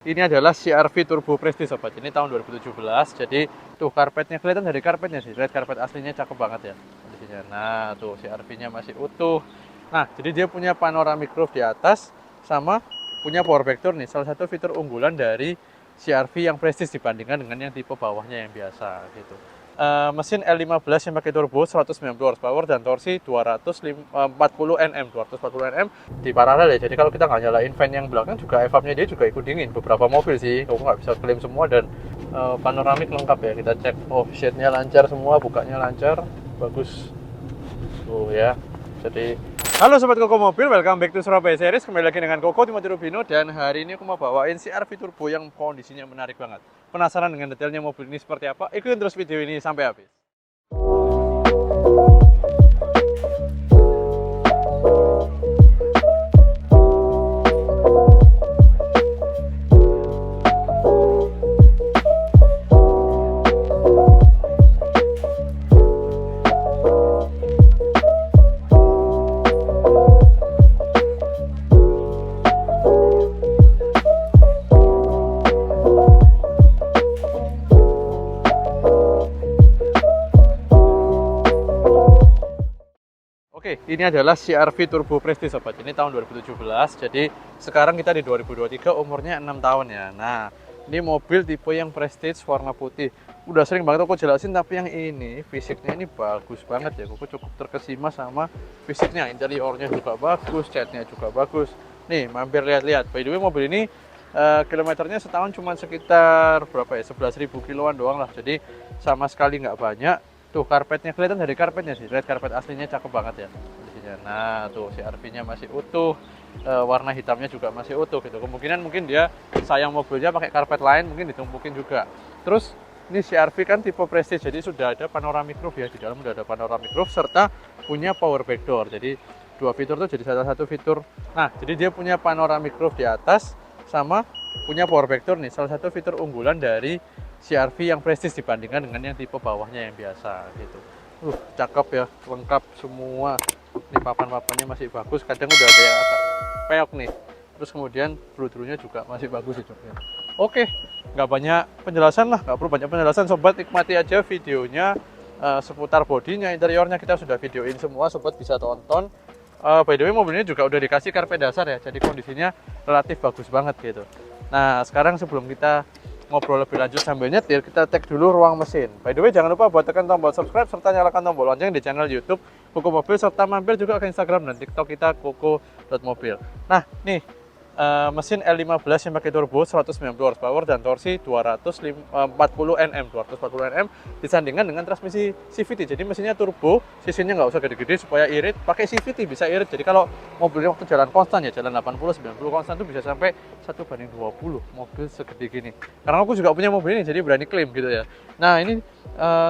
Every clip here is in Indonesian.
Ini adalah CR-V Turbo Prestige sobat. Ini tahun 2017. Jadi tuh karpetnya kelihatan dari karpetnya sih. Lihat karpet aslinya cakep banget ya kondisinya. Nah, tuh CR-V-nya masih utuh. Nah, jadi dia punya panoramic roof di atas sama punya power vector nih. Salah satu fitur unggulan dari CR-V yang Prestige dibandingkan dengan yang tipe bawahnya yang biasa gitu. Mesin L15 yang pakai turbo 190 horsepower dan torsi 240 Nm di paralel ya. Jadi kalau kita nggak nyalain fan yang belakang juga evapnya dia juga ikut dingin. Beberapa mobil sih, aku nggak bisa klaim semua dan panoramik lengkap ya. Kita cek, oh shade-nya lancar semua, bukanya lancar, bagus. Tuh ya. Jadi halo Sobat Koko Mobil, welcome back to Surabaya Series. Kembali lagi dengan Koko Timothy Rubino. Dan hari ini aku mau bawain CR-V Turbo yang kondisinya menarik banget. Penasaran dengan detailnya mobil ini seperti apa? Ikutin terus video ini sampai habis. Oke, ini adalah CR-V Turbo Prestige sobat. Ini tahun 2017. Jadi sekarang kita di 2023, umurnya 6 tahun ya. Nah, ini mobil tipe yang Prestige warna putih. Udah sering banget aku jelasin, tapi yang ini fisiknya ini bagus banget ya. Aku cukup terkesima sama fisiknya. Interiornya juga bagus, catnya juga bagus. Nih, mampir lihat-lihat. By the way, mobil ini kilometernya setahun cuma sekitar berapa ya? 11.000 kiloan doang lah. Jadi sama sekali nggak banyak. Tuh karpetnya kelihatan dari karpetnya sih. Lihat karpet aslinya cakep banget ya kondisinya. Nah, tuh CR-V-nya masih utuh. Warna hitamnya juga masih utuh gitu. Kemungkinan mungkin dia sayang mobilnya pakai karpet lain, mungkin ditumpukin juga. Terus ini CR-V kan tipe Prestige, jadi sudah ada panoramic roof ya. Di dalam sudah ada panoramic roof serta punya power back door. Jadi dua fitur tuh jadi salah satu fitur. Nah, jadi dia punya panoramic roof di atas sama punya power back door nih. Salah satu fitur unggulan dari CR-V yang Prestige dibandingkan dengan yang tipe bawahnya yang biasa gitu. Cakep ya, lengkap semua. Ini papan-papannya masih bagus, kadang udah ada yang agak peok nih. Terus kemudian bludrunya juga masih bagus itu. Oke, nggak banyak penjelasan lah, nggak perlu banyak penjelasan sobat, nikmati aja videonya seputar bodinya, interiornya kita sudah videoin semua, sobat bisa tonton. By the way, mobil ini juga udah dikasih karpet dasar ya, jadi kondisinya relatif bagus banget gitu. Nah, sekarang sebelum kita ngobrol lebih lanjut sambil nyetir, kita cek dulu ruang mesin. By the way, jangan lupa buat tekan tombol subscribe serta nyalakan tombol lonceng di channel YouTube Koko Mobil, serta mampir juga ke Instagram dan TikTok kita koko.mobil. Nah, nih mesin L15 yang pakai turbo 190 horsepower dan torsi 240 Nm disandingkan dengan transmisi CVT. Jadi mesinnya turbo, sisinya nggak usah gede-gede supaya irit, pakai CVT bisa irit. Jadi kalau mobilnya waktu jalan konstan ya, jalan 80-90 konstan tuh bisa sampai 1:20 mobil segede gini. Karena aku juga punya mobil ini, jadi berani klaim gitu ya. Nah, ini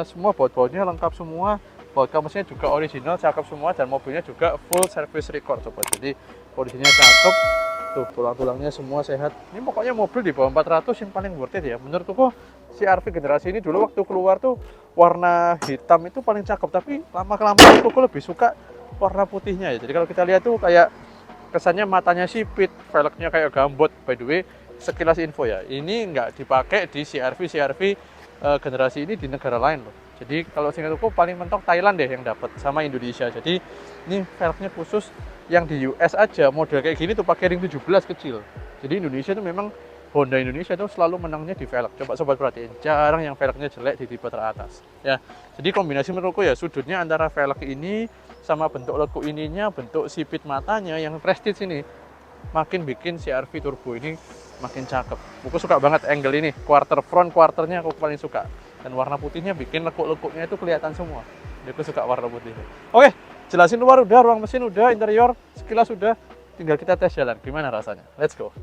semua baut-bautnya lengkap semua. Baut kamusnya juga original, cakep semua, dan mobilnya juga full service record sobat. Jadi kondisinya cakep. Tuh, tulang-tulangnya semua sehat. Ini pokoknya mobil di bawah 400 yang paling worth it ya. Menurutku kok CR-V generasi ini dulu waktu keluar tuh warna hitam itu paling cakep, tapi lama-kelamaan aku lebih suka warna putihnya ya. Jadi kalau kita lihat tuh kayak kesannya matanya sipit, velgnya kayak gambot. By the way, sekilas info ya, ini nggak dipakai di CR-V generasi ini di negara lain loh. Jadi kalau seingatku paling mentok Thailand deh yang dapat sama Indonesia. Jadi ini velgnya khusus yang di US aja, model kayak gini tuh pakai ring 17 kecil. Jadi Indonesia tuh memang, Honda Indonesia tuh selalu menangnya di velg. Coba sobat perhatiin, jarang yang velgnya jelek di tipe teratas ya. Jadi kombinasi menurutku ya, sudutnya antara velg ini sama bentuk lekuk ininya, bentuk sipit matanya yang Prestige ini makin bikin CR-V Turbo ini makin cakep. Aku suka banget angle ini, quarter front, quarternya aku paling suka. Dan warna putihnya bikin lekuk-lekuknya itu kelihatan semua. Jadi aku suka warna putihnya. Oke, jelasin luar udah, ruang mesin udah, interior sekilas udah, tinggal kita tes jalan. Gimana rasanya? Let's go.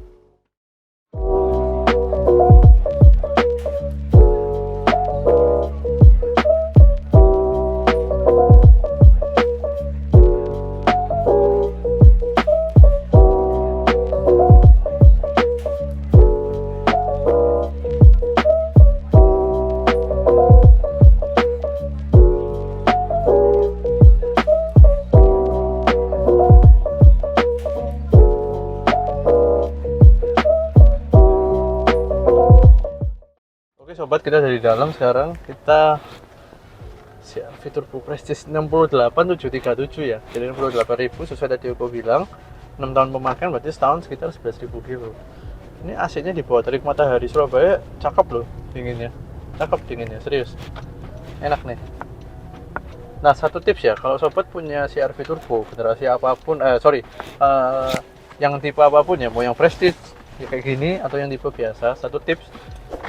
sobat, kita dari dalam sekarang. Kita CR-V Turbo Prestige 68737 ya. Jadi 68.000 sesuai tadi aku bilang. 6 tahun pemakaian berarti setahun sekitar 11.000 kilo. Ini AC-nya di bawah terik matahari Surabaya, cakep loh dinginnya. Cakep dinginnya, serius. Enak nih. Nah, satu tips ya, kalau sobat punya CR-V Turbo generasi apapun, yang tipe apapun ya, mau yang Prestige ya kayak gini atau yang tipe biasa, satu tips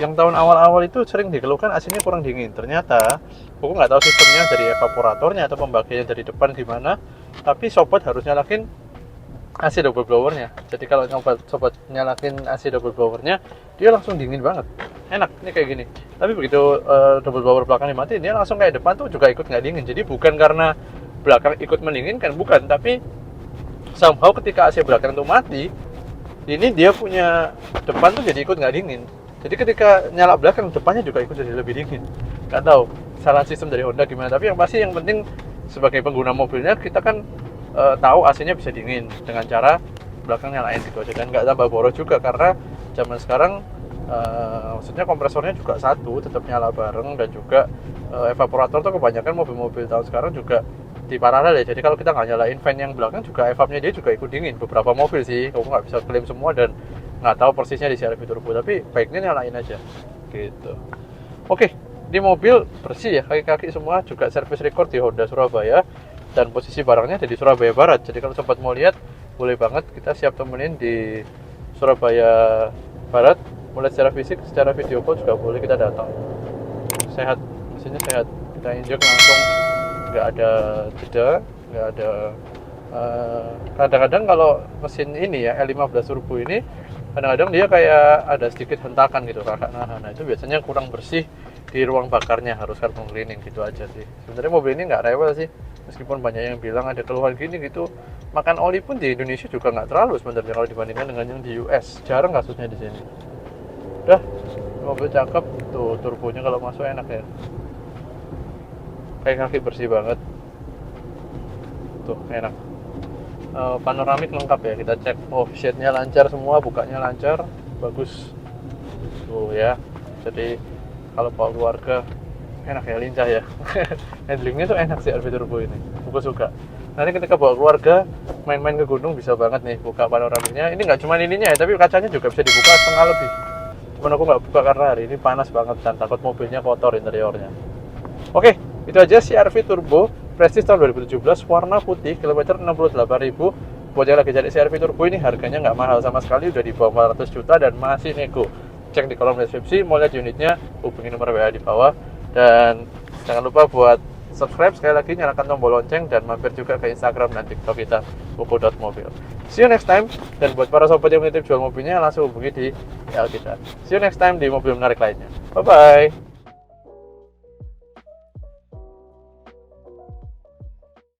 yang tahun awal-awal itu sering dikeluhkan AC-nya kurang dingin. Ternyata aku nggak tahu sistemnya dari evaporatornya atau pembagiannya dari depan gimana, tapi sobat harus nyalakin AC double blowernya. Jadi kalau sobat nyalakin AC double blowernya, dia langsung dingin banget, enak. Ini kayak gini. Tapi begitu double blower belakang dimatiin, dia langsung kayak depan tuh juga ikut nggak dingin. Jadi bukan karena belakang ikut mendinginkan, bukan, tapi somehow ketika AC belakang itu mati, ini dia punya depan tuh jadi ikut nggak dingin. Jadi ketika nyala belakang, depannya juga ikut jadi lebih dingin. Nggak tahu salah sistem dari Honda gimana, tapi yang pasti yang penting sebagai pengguna mobilnya kita kan tahu AC-nya bisa dingin dengan cara belakang nyalain gitu aja, dan nggak tambah boros juga karena zaman sekarang maksudnya kompresornya juga satu tetap nyala bareng, dan juga evaporator tuh kebanyakan mobil-mobil tahun sekarang juga di paralel ya. Jadi kalau kita nggak nyalain fan yang belakang juga evapnya dia juga ikut dingin. Beberapa mobil sih, aku nggak bisa klaim semua dan nggak tahu persisnya di CR-V Turbo, tapi baiknya nyalain aja gitu. Oke, di mobil bersih ya, kaki-kaki semua juga service record di Honda Surabaya, dan posisi barangnya ada di Surabaya Barat. Jadi kalau sobat mau lihat, boleh banget, kita siap temenin di Surabaya Barat, mulai secara fisik, secara video call juga boleh, kita datang. Sehat, mesinnya sehat, kita injek langsung, nggak ada jeda, nggak ada kadang-kadang kalau mesin ini ya L15 turbo ini kadang-kadang dia kayak ada sedikit hentakan gitu, kakak. Nah itu biasanya kurang bersih di ruang bakarnya, harus carbon cleaning gitu aja sih. Sebenarnya mobil ini nggak rewel sih, meskipun banyak yang bilang ada keluhan gini gitu. Makan oli pun di Indonesia juga nggak terlalu sebenarnya kalau dibandingkan dengan yang di US, jarang kasusnya di sini. Udah, mobil cakep tuh, turbonya kalau masuk enak ya, kayak kaki bersih banget tuh, enak. Panoramik lengkap ya, kita cek. Oh, shade-nya lancar semua, bukanya lancar, bagus tuh ya. Jadi kalau bawa keluarga enak ya, lincah ya. Handlingnya tuh enak sih CR-V Turbo ini, aku suka. Nanti ketika bawa keluarga main-main ke gunung bisa banget nih buka panoramiknya. Ini nggak cuma ininya ya, tapi kacanya juga bisa dibuka setengah lebih. Cuman aku nggak buka karena hari ini panas banget dan takut mobilnya kotor interiornya. Oke, itu aja CR-V Turbo Prestige tahun 2017, warna putih, kilometer 68.000. Buat yang lagi cari CR-V Turbo ini, harganya nggak mahal sama sekali, udah di bawah 400 juta dan masih nego. Cek di kolom deskripsi, mau lihat unitnya, hubungi nomor WA di bawah. Dan jangan lupa buat subscribe, sekali lagi nyalakan tombol lonceng, dan mampir juga ke Instagram dan TikTok kita, buku.mobil. See you next time, dan buat para sobat yang menitip jual mobilnya, langsung hubungi di WA kita. See you next time di mobil menarik lainnya. Bye-bye!